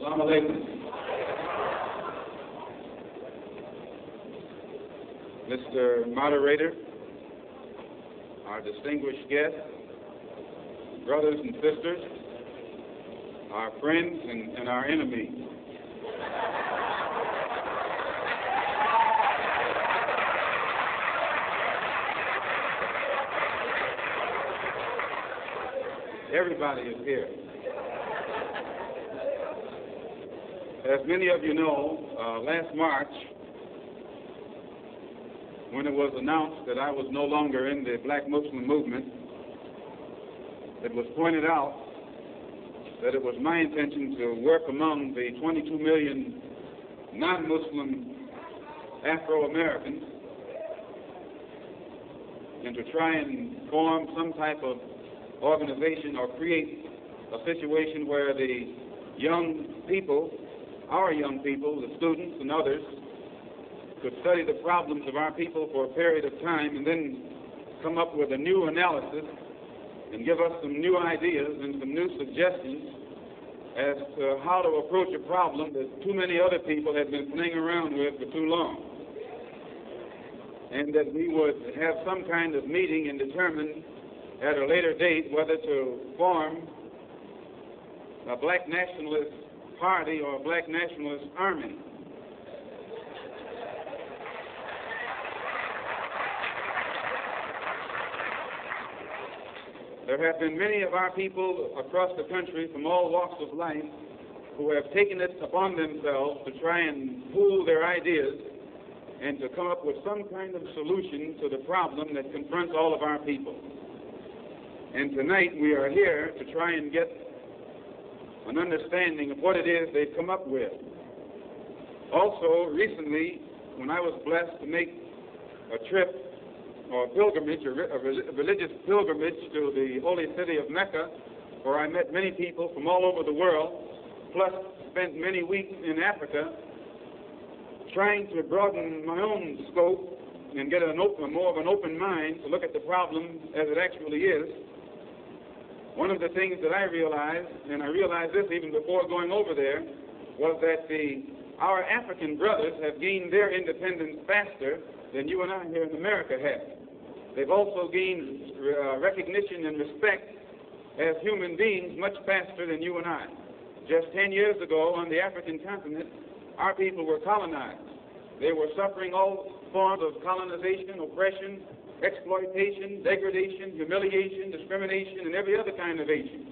Assalamu alaikum. Mr. Moderator, our distinguished guests, brothers and sisters, our friends and our enemies. Everybody is here. As many of you know, last March, when it was announced that I was no longer in the Black Muslim movement, it was pointed out that it was my intention to work among the 22 million non-Muslim Afro-Americans and to try and form some type of organization or create a situation where the young people, our young people, the students and others, could study the problems of our people for a period of time and then come up with a new analysis and give us some new ideas and some new suggestions as to how to approach a problem that too many other people had been playing around with for too long. And that we would have some kind of meeting and determine at a later date whether to form a black nationalist party or a black nationalist army. There have been many of our people across the country from all walks of life who have taken it upon themselves to try and pool their ideas and to come up with some kind of solution to the problem that confronts all of our people. And tonight we are here to try and get an understanding of what it is they've come up with. Also, recently, when I was blessed to make a trip or pilgrimage, a religious pilgrimage to the holy city of Mecca, where I met many people from all over the world, plus spent many weeks in Africa, trying to broaden my own scope and get more of an open mind to look at the problem as it actually is. One of the things that I realized, and I realized this even before going over there, was that our African brothers have gained their independence faster than you and I here in America have. They've also gained recognition and respect as human beings much faster than you and I. Just 10 years ago on the African continent, our people were colonized. They were suffering all forms of colonization, oppression, exploitation, degradation, humiliation, discrimination, and every other kind of agent.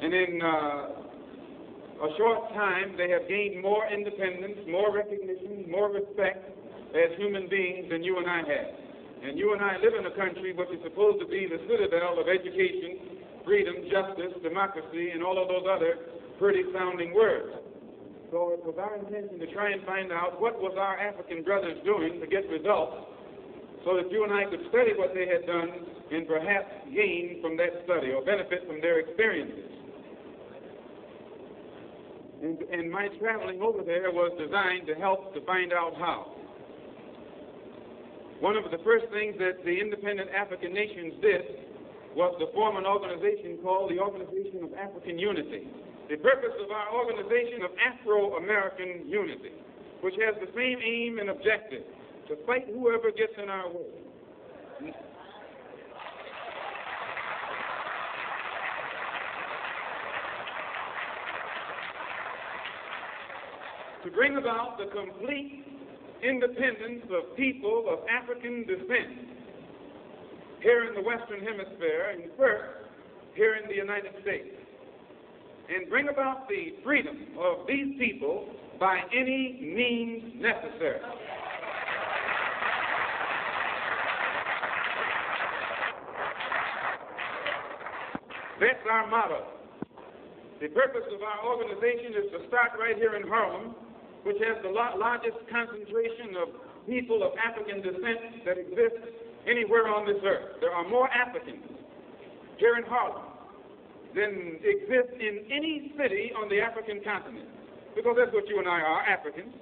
And in a short time, they have gained more independence, more recognition, more respect as human beings than you and I have. And you and I live in a country which is supposed to be the citadel of education, freedom, justice, democracy, and all of those other pretty sounding words. So it was our intention to try and find out what was our African brothers doing to get results so that you and I could study what they had done and perhaps gain from that study or benefit from their experiences. And my traveling over there was designed to help to find out how. One of the first things that the independent African nations did was to form an organization called the Organization of African Unity. The purpose of our Organization of Afro-American Unity, which has the same aim and objective, to fight whoever gets in our way. To bring about the complete independence of people of African descent here in the Western Hemisphere, and first here in the United States, and bring about the freedom of these people by any means necessary. That's our motto. The purpose of our organization is to start right here in Harlem, which has the largest concentration of people of African descent that exists anywhere on this earth. There are more Africans here in Harlem than exist in any city on the African continent, because that's what you and I are, Africans.